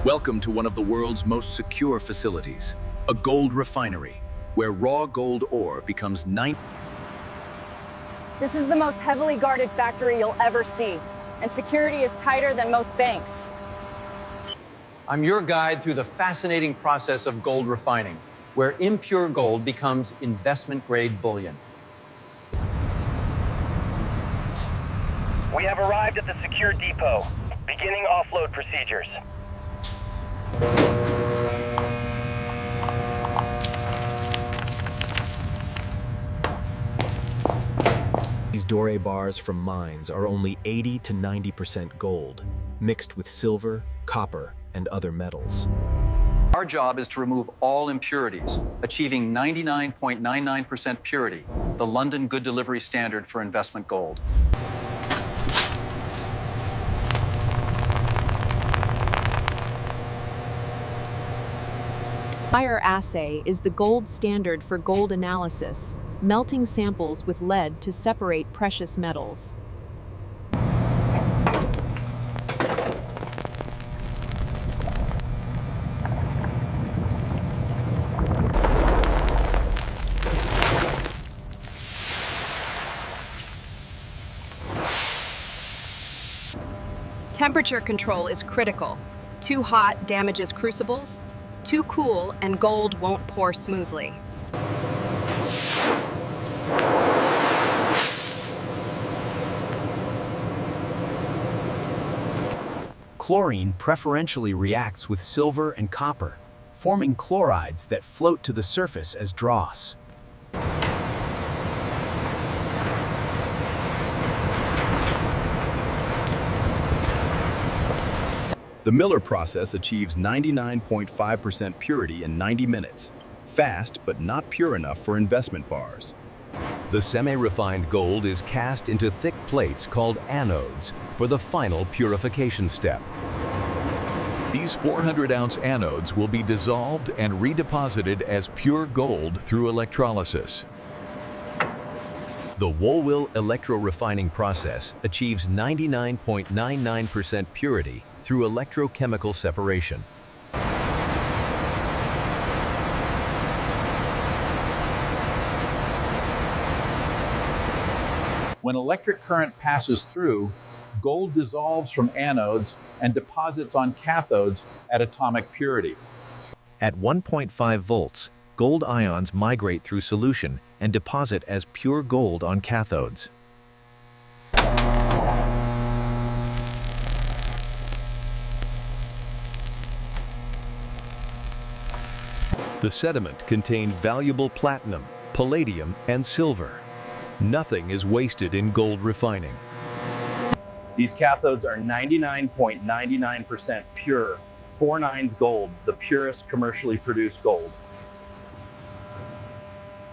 Welcome to one of the world's most secure facilities, a gold refinery, where raw gold ore becomes This is the most heavily guarded factory you'll ever see, and security is tighter than most banks. I'm your guide through the fascinating process of gold refining, where impure gold becomes investment-grade bullion. We have arrived at the secure depot, beginning offload procedures. These doré bars from mines are only 80 to 90% gold, mixed with silver, copper, and other metals. Our job is to remove all impurities, achieving 99.99% purity, the London Good Delivery standard for investment gold. Fire assay is the gold standard for gold analysis, melting samples with lead to separate precious metals. Temperature control is critical. Too hot damages crucibles. Too cool and gold won't pour smoothly. Chlorine preferentially reacts with silver and copper, forming chlorides that float to the surface as dross. The Miller process achieves 99.5% purity in 90 minutes. Fast, but not pure enough for investment bars. The semi-refined gold is cast into thick plates called anodes for the final purification step. These 400-ounce anodes will be dissolved and redeposited as pure gold through electrolysis. The Woolwell electro-refining process achieves 99.99% purity through electrochemical separation. When electric current passes through, gold dissolves from anodes and deposits on cathodes at atomic purity. At 1.5 volts, gold ions migrate through solution and deposit as pure gold on cathodes. The sediment contained valuable platinum, palladium, and silver. Nothing is wasted in gold refining. These cathodes are 99.99% pure, 4/9 gold, the purest commercially produced gold.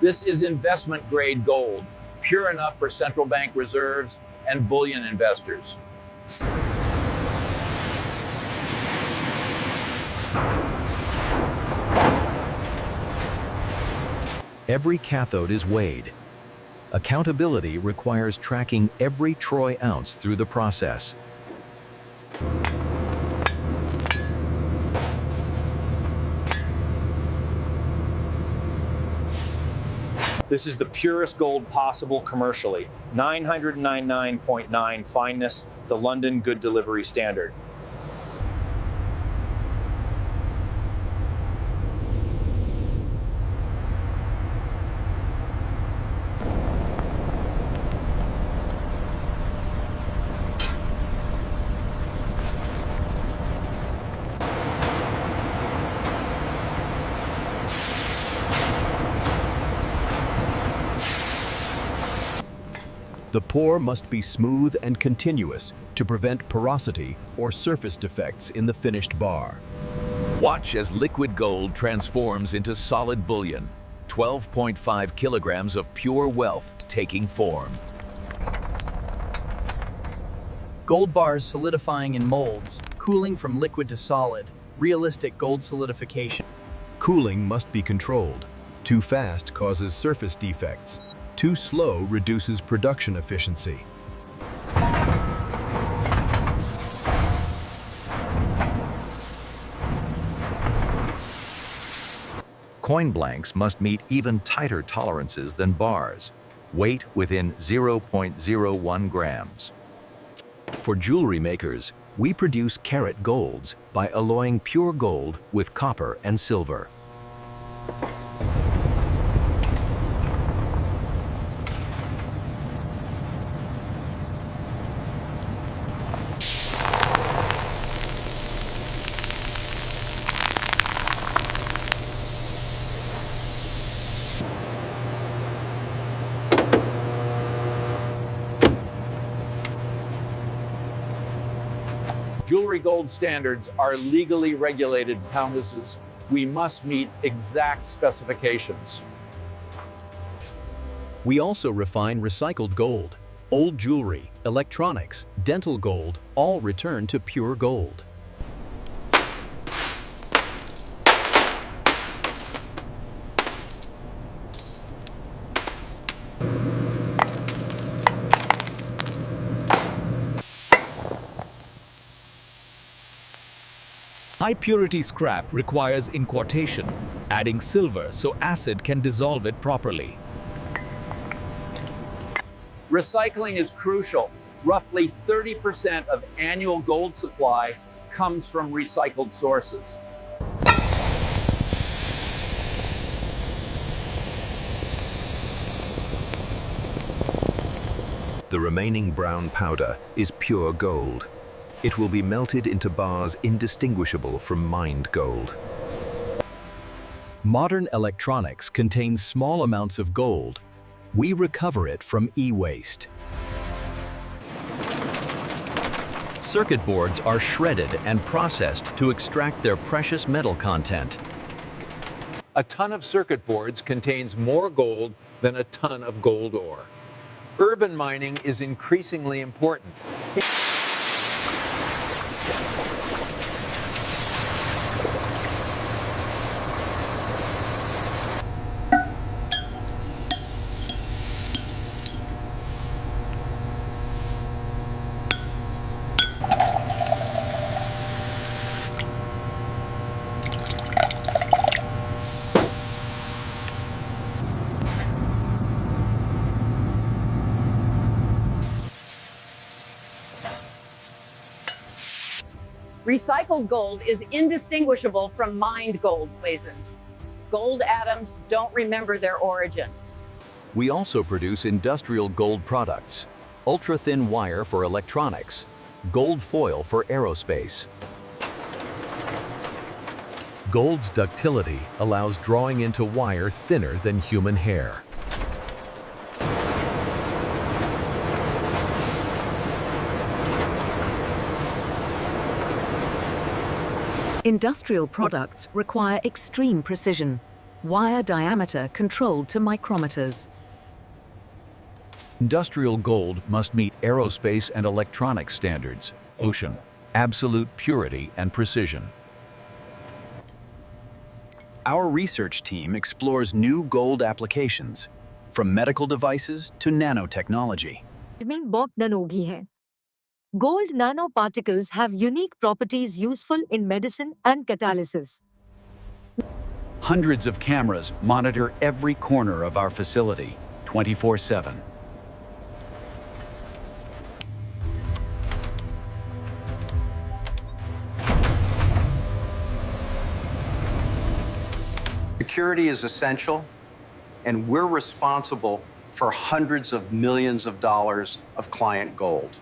This is investment-grade gold, pure enough for central bank reserves and bullion investors. Every cathode is weighed. Accountability requires tracking every troy ounce through the process. This is the purest gold possible commercially, 999.9 fineness, the London Good Delivery standard. The pour must be smooth and continuous to prevent porosity or surface defects in the finished bar. Watch as liquid gold transforms into solid bullion, 12.5 kilograms of pure wealth taking form. Gold bars solidifying in molds, cooling from liquid to solid, realistic gold solidification. Cooling must be controlled. Too fast causes surface defects. Too slow reduces production efficiency. Coin blanks must meet even tighter tolerances than bars, weight within 0.01 grams. For jewelry makers, we produce carat golds by alloying pure gold with copper and silver. Jewelry gold standards are legally regulated practices. We must meet exact specifications. We also refine recycled gold. Old jewelry, electronics, dental gold, all return to pure gold. High-purity scrap requires inquartation, adding silver so acid can dissolve it properly. Recycling is crucial. Roughly 30% of annual gold supply comes from recycled sources. The remaining brown powder is pure gold. It will be melted into bars indistinguishable from mined gold. Modern electronics contains small amounts of gold. We recover it from e-waste. Circuit boards are shredded and processed to extract their precious metal content. A ton of circuit boards contains more gold than a ton of gold ore. Urban mining is increasingly important. Recycled gold is indistinguishable from mined gold phases. Gold atoms don't remember their origin. We also produce industrial gold products, ultra-thin wire for electronics, gold foil for aerospace. Gold's ductility allows drawing into wire thinner than human hair. Industrial products require extreme precision, wire diameter controlled to micrometers. Industrial gold must meet aerospace and electronics standards, ocean, absolute purity and precision. Our research team explores new gold applications, from medical devices to nanotechnology. Gold nanoparticles have unique properties useful in medicine and catalysis. Hundreds of cameras monitor every corner of our facility, 24/7. Security is essential, and we're responsible for hundreds of millions of dollars of client gold.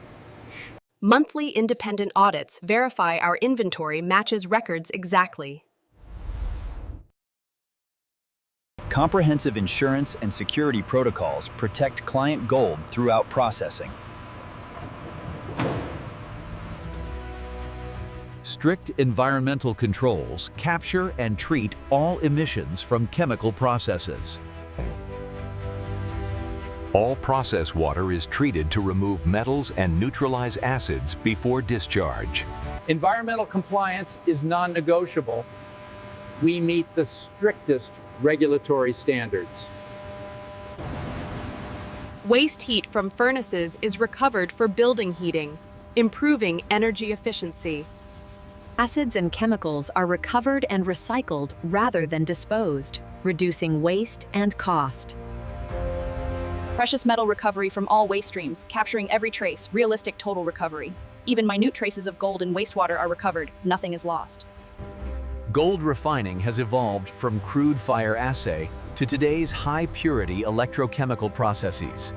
Monthly independent audits verify our inventory matches records exactly. Comprehensive insurance and security protocols protect client gold throughout processing. Strict environmental controls capture and treat all emissions from chemical processes. All process water is treated to remove metals and neutralize acids before discharge. Environmental compliance is non-negotiable. We meet the strictest regulatory standards. Waste heat from furnaces is recovered for building heating, improving energy efficiency. Acids and chemicals are recovered and recycled rather than disposed, reducing waste and cost. Precious metal recovery from all waste streams, capturing every trace, realistic total recovery. Even minute traces of gold in wastewater are recovered, nothing is lost. Gold refining has evolved from crude fire assay to today's high-purity electrochemical processes.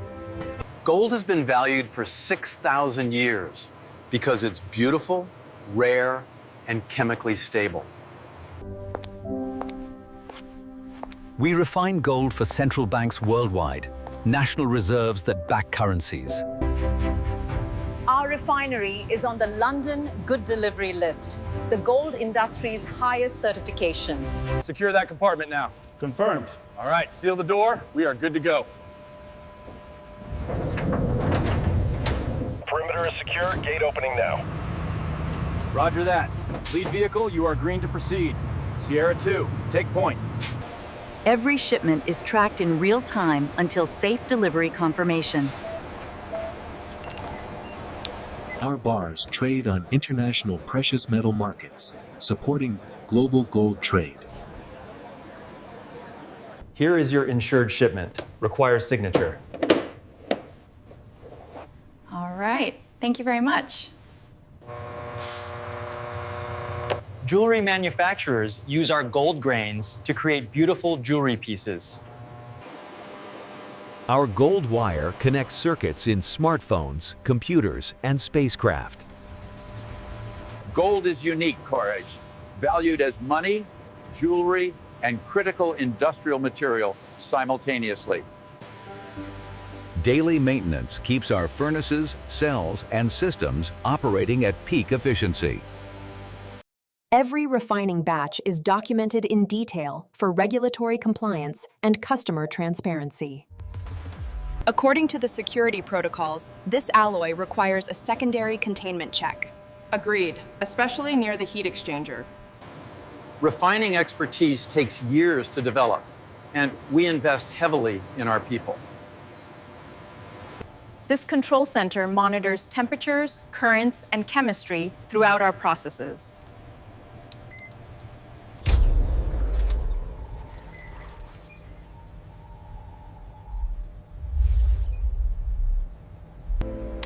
Gold has been valued for 6,000 years because it's beautiful, rare, and chemically stable. We refine gold for central banks worldwide, national reserves that back currencies. Our refinery is on the London Good Delivery list, the gold industry's highest certification. Secure that compartment now. Confirmed. All right, seal the door. We are good to go. Perimeter is secure. Gate opening now. Roger that. Lead vehicle, you are green to proceed. Sierra 2, take point. Every shipment is tracked in real time until safe delivery confirmation. Our bars trade on international precious metal markets, supporting global gold trade. Here is your insured shipment. Requires signature. All right. Thank you very much. Jewelry manufacturers use our gold grains to create beautiful jewelry pieces. Our gold wire connects circuits in smartphones, computers, and spacecraft. Gold is unique, Courage, valued as money, jewelry, and critical industrial material simultaneously. Daily maintenance keeps our furnaces, cells, and systems operating at peak efficiency. Every refining batch is documented in detail for regulatory compliance and customer transparency. According to the security protocols, this alloy requires a secondary containment check. Agreed, especially near the heat exchanger. Refining expertise takes years to develop, and we invest heavily in our people. This control center monitors temperatures, currents, and chemistry throughout our processes.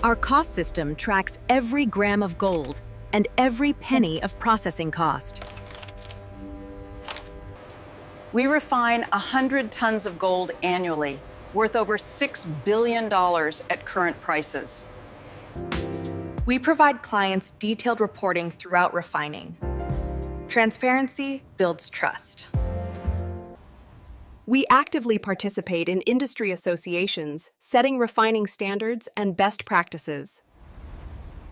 Our cost system tracks every gram of gold and every penny of processing cost. We refine 100 tons of gold annually, worth over $6 billion at current prices. We provide clients detailed reporting throughout refining. Transparency builds trust. We actively participate in industry associations, setting refining standards and best practices.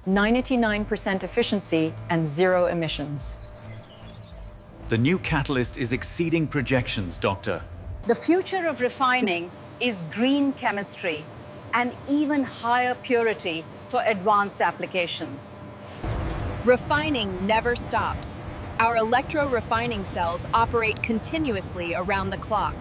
99% efficiency and zero emissions. The new catalyst is exceeding projections, Doctor. The future of refining is green chemistry and even higher purity for advanced applications. Refining never stops. Our electro-refining cells operate continuously around the clock.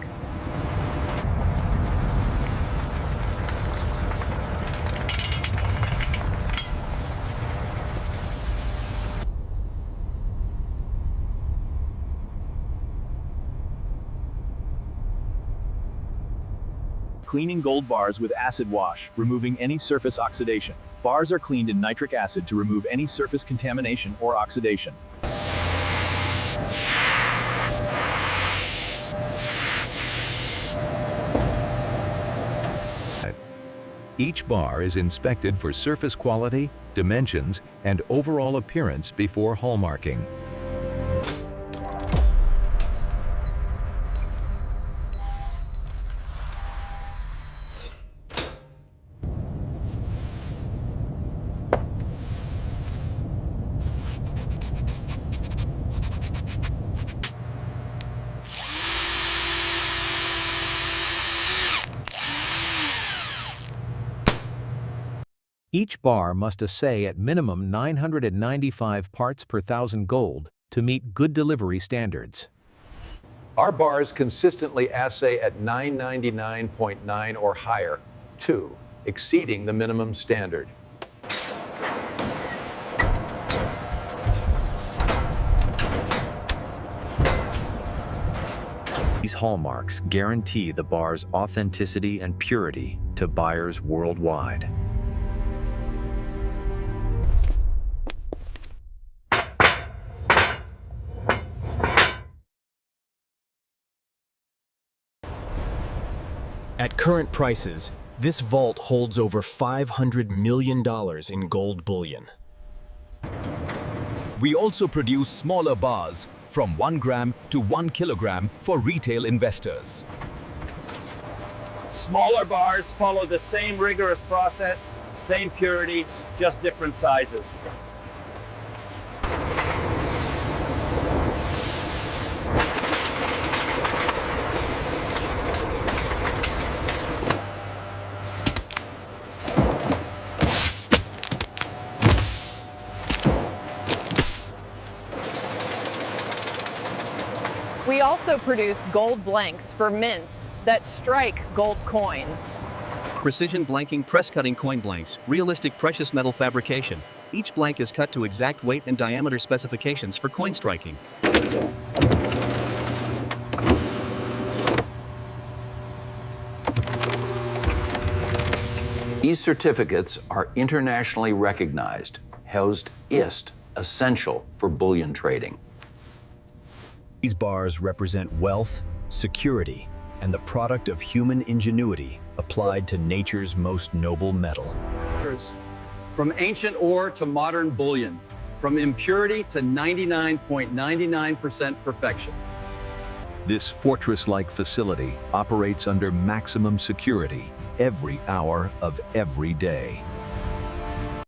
Cleaning gold bars with acid wash, removing any surface oxidation. Bars are cleaned in nitric acid to remove any surface contamination or oxidation. Each bar is inspected for surface quality, dimensions, and overall appearance before hallmarking. Each bar must assay at minimum 995 parts per thousand gold to meet good delivery standards. Our bars consistently assay at 999.9 or higher, 2, exceeding the minimum standard. These hallmarks guarantee the bar's authenticity and purity to buyers worldwide. At current prices, this vault holds over $500 million in gold bullion. We also produce smaller bars from 1 gram to 1 kilogram for retail investors. Smaller bars follow the same rigorous process, same purity, just different sizes. We also produce gold blanks for mints that strike gold coins. Precision blanking press-cutting coin blanks, realistic precious metal fabrication. Each blank is cut to exact weight and diameter specifications for coin striking. These certificates are internationally recognized, housed IST, essential for bullion trading. These bars represent wealth, security, and the product of human ingenuity applied to nature's most noble metal. From ancient ore to modern bullion, from impurity to 99.99% perfection. This fortress-like facility operates under maximum security every hour of every day.